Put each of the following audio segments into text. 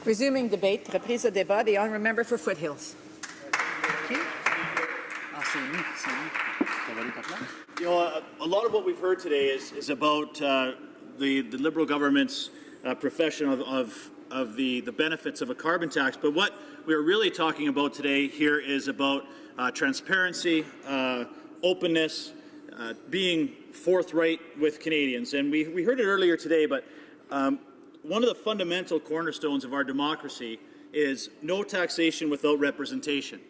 Resuming debate, reprise au débat, the honourable member for Foothills. You know, a lot of what we've heard today is about the Liberal government's profession of the benefits of a carbon tax. But what we're really talking about today here is about transparency, openness, being forthright with Canadians. And we heard it earlier today, but one of the fundamental cornerstones of our democracy is no taxation without representation.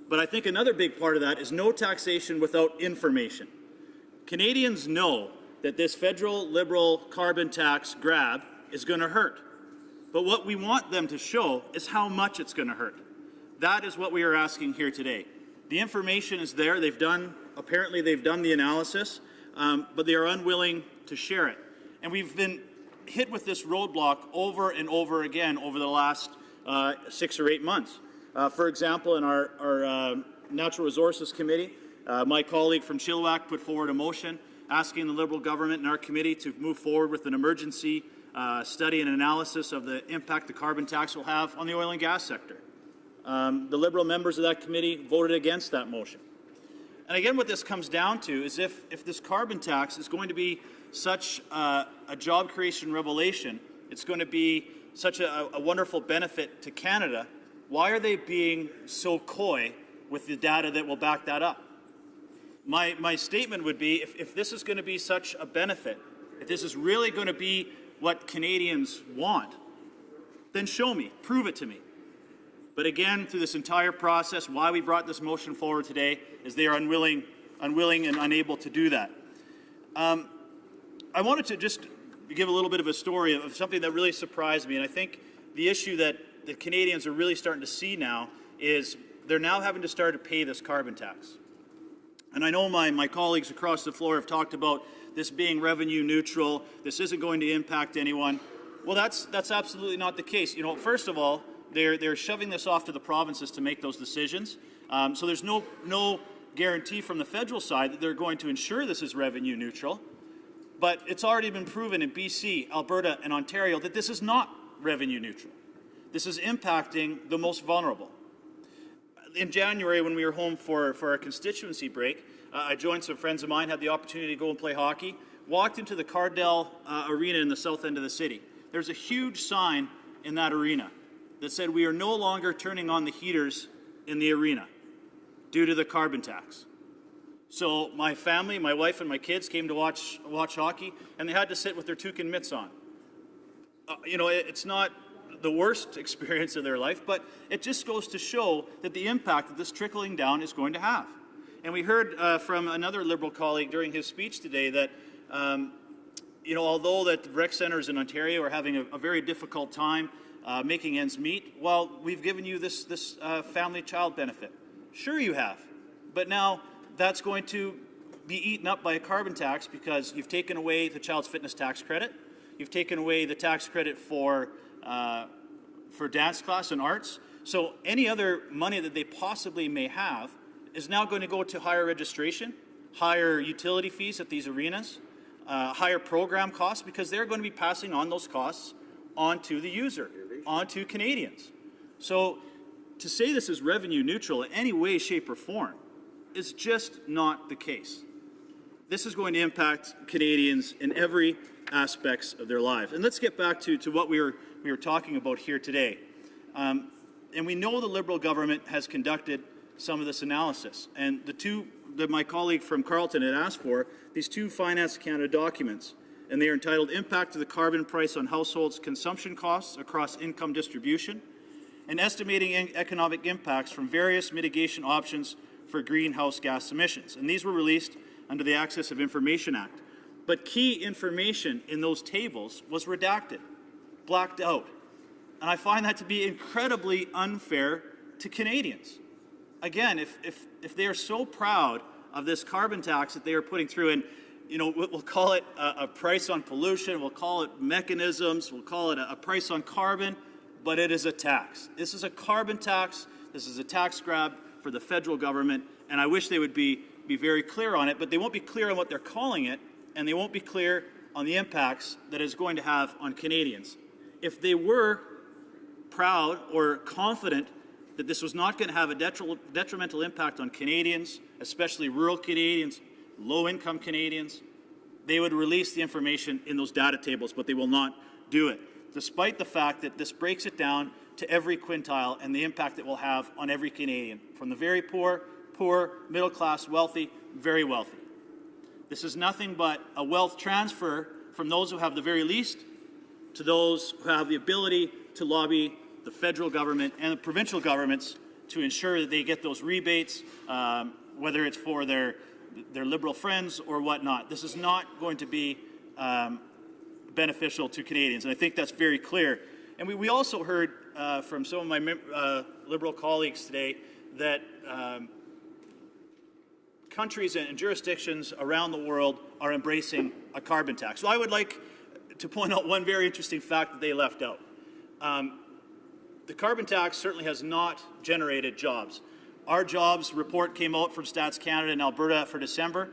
But I think another big part of that is no taxation without information. Canadians know that this federal Liberal carbon tax grab is going to hurt. But what we want them to show is how much it's going to hurt. That is what we are asking here today. The information is there. Apparently they've done the analysis, but they are unwilling to share it. And we've been hit with this roadblock over and over again over the last 6 or 8 months. For example, in our Natural Resources Committee, my colleague from Chilliwack put forward a motion asking the Liberal government and our committee to move forward with an emergency study and analysis of the impact the carbon tax will have on the oil and gas sector. The Liberal members of that committee voted against that motion. And again, what this comes down to is if this carbon tax is going to be such a job creation revelation, it's going to be such a wonderful benefit to Canada, why are they being so coy with the data that will back that up? My statement would be, if this is going to be such a benefit, if this is really going to be what Canadians want, then show me, prove it to me. But again, through this entire process, why we brought this motion forward today is they are unwilling and unable to do that. I wanted to just give a little bit of a story of something that really surprised me, and I think the issue that the Canadians are really starting to see now is they're now having to start to pay this carbon tax. And I know my colleagues across the floor have talked about this being revenue neutral, this isn't going to impact anyone. Well, that's absolutely not the case. You know, first of all, they're shoving this off to the provinces to make those decisions. So there's no guarantee from the federal side that they're going to ensure this is revenue neutral. But it's already been proven in BC, Alberta, and Ontario that this is not revenue neutral. This is impacting the most vulnerable. In January, when we were home for our constituency break, I joined some friends of mine, had the opportunity to go and play hockey, walked into the Cardell Arena in the south end of the city. There's a huge sign in that arena that said we are no longer turning on the heaters in the arena due to the carbon tax. So my family, my wife and my kids came to watch hockey, and they had to sit with their toucan mitts on. You know, it's not the worst experience of their life, but it just goes to show that the impact that this trickling down is going to have. And we heard from another Liberal colleague during his speech today that, you know, although that rec centres in Ontario are having a very difficult time making ends meet, well, we've given you this family child benefit. Sure you have, but now that's going to be eaten up by a carbon tax because you've taken away the child's fitness tax credit, you've taken away the tax credit for dance class and arts. So any other money that they possibly may have is now going to go to higher registration, higher utility fees at these arenas, higher program costs, because they're going to be passing on those costs onto the user, onto Canadians. So to say this is revenue neutral in any way, shape, or form is just not the case. This is going to impact Canadians in every aspects of their lives. And let's get back to what we were talking about here today. And we know the Liberal government has conducted some of this analysis. And the two that my colleague from Carleton had asked for, these two Finance Canada documents, and they are entitled Impact of the Carbon Price on Households' Consumption Costs Across Income Distribution, and Estimating Economic Impacts from Various Mitigation Options for Greenhouse Gas Emissions. And these were released under the Access of Information Act. But key information in those tables was redacted, blacked out. And I find that to be incredibly unfair to Canadians. Again, if they are so proud of this carbon tax that they are putting through, and you know, we'll call it a price on pollution, we'll call it mechanisms, we'll call it a price on carbon, but it is a tax. This is a carbon tax, this is a tax grab for the federal government, and I wish they would be very clear on it, but they won't be clear on what they're calling it, and they won't be clear on the impacts that it's going to have on Canadians. If they were proud or confident that this was not going to have a detrimental impact on Canadians, especially rural Canadians, low-income Canadians, they would release the information in those data tables, but they will not do it, despite the fact that this breaks it down to every quintile and the impact it will have on every Canadian, from the very poor, middle class, wealthy, very wealthy. This is nothing but a wealth transfer from those who have the very least to those who have the ability to lobby the federal government and the provincial governments to ensure that they get those rebates, whether it's for their Liberal friends or whatnot. This is not going to be beneficial to Canadians, and I think that's very clear. And we also heard from some of my Liberal colleagues today that countries and jurisdictions around the world are embracing a carbon tax. So I would like to point out one very interesting fact that they left out. The carbon tax certainly has not generated jobs. Our jobs report came out from Stats Canada and Alberta for December.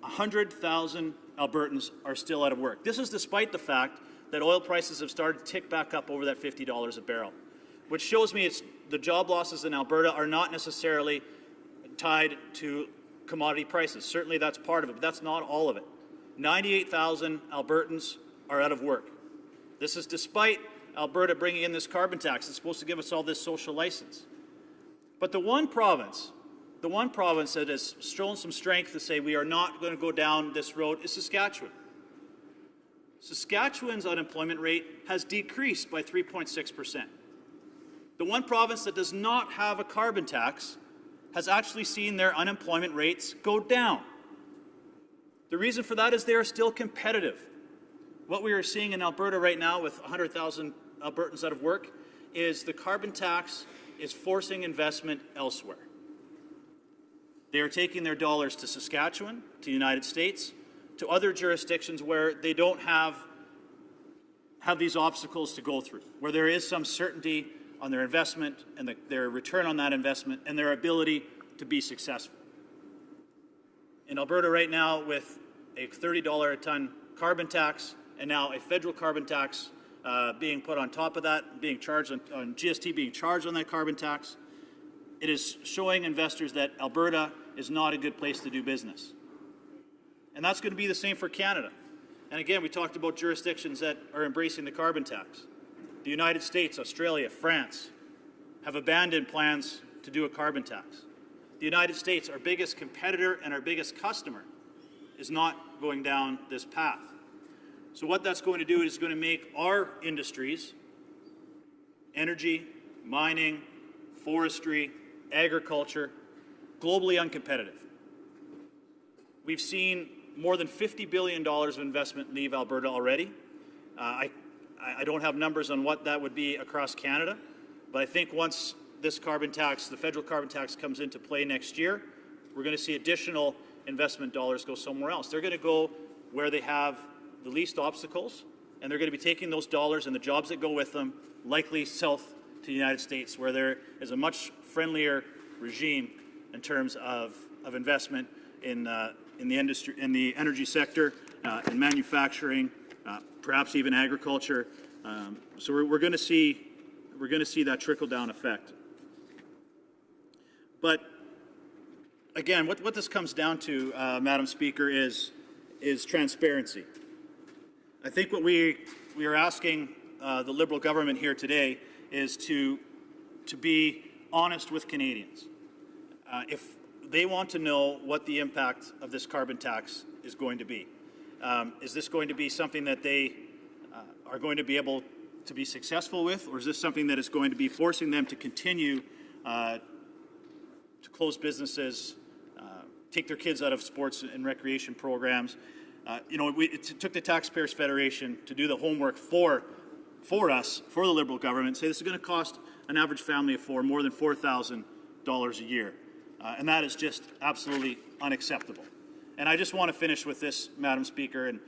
100,000 Albertans are still out of work. This is despite the fact that oil prices have started to tick back up over that $50 a barrel, which shows me the job losses in Alberta are not necessarily tied to commodity prices. Certainly that's part of it, but that's not all of it. 98,000 Albertans are out of work. This is despite Alberta bringing in this carbon tax. It's supposed to give us all this social license. But the one province that has shown some strength to say we are not going to go down this road is Saskatchewan. Saskatchewan's unemployment rate has decreased by 3.6%. The one province that does not have a carbon tax has actually seen their unemployment rates go down. The reason for that is they are still competitive. What we are seeing in Alberta right now with 100,000 Albertans out of work is the carbon tax is forcing investment elsewhere. They are taking their dollars to Saskatchewan, to the United States, to other jurisdictions where they don't have these obstacles to go through, where there is some certainty on their investment and their return on that investment and their ability to be successful. In Alberta right now, with a $30 a ton carbon tax and now a federal carbon tax being put on top of that, being charged on GST being charged on that carbon tax, it is showing investors that Alberta is not a good place to do business. And that's going to be the same for Canada. And again, we talked about jurisdictions that are embracing the carbon tax. The United States, Australia, France have abandoned plans to do a carbon tax. The United States, our biggest competitor and our biggest customer, is not going down this path. So what that's going to do is going to make our industries, energy, mining, forestry, agriculture, globally uncompetitive. We've seen more than $50 billion of investment leave Alberta already. I don't have numbers on what that would be across Canada, but I think once this carbon tax, the federal carbon tax, comes into play next year, we're going to see additional investment dollars go somewhere else. They're going to go where they have the least obstacles, and they're going to be taking those dollars and the jobs that go with them, likely south to the United States, where there is a much friendlier regime in terms of investment in the industry, in the energy sector, in manufacturing, perhaps even agriculture. So we're going to see that trickle down effect. But again, what this comes down to, Madam Speaker, is transparency. I think what we are asking the Liberal government here today is to be honest with Canadians. If they want to know what the impact of this carbon tax is going to be. Is this going to be something that they are going to be able to be successful with, or is this something that is going to be forcing them to continue to close businesses, take their kids out of sports and recreation programs? It took the Taxpayers Federation to do the homework for us, for the Liberal government, say this is going to cost an average family of four more than $4,000 a year. And that is just absolutely unacceptable. And I just want to finish with this, Madam Speaker. And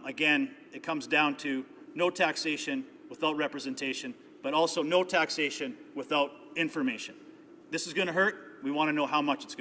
again, it comes down to no taxation without representation, but also no taxation without information. This is going to hurt. We want to know how much it's going to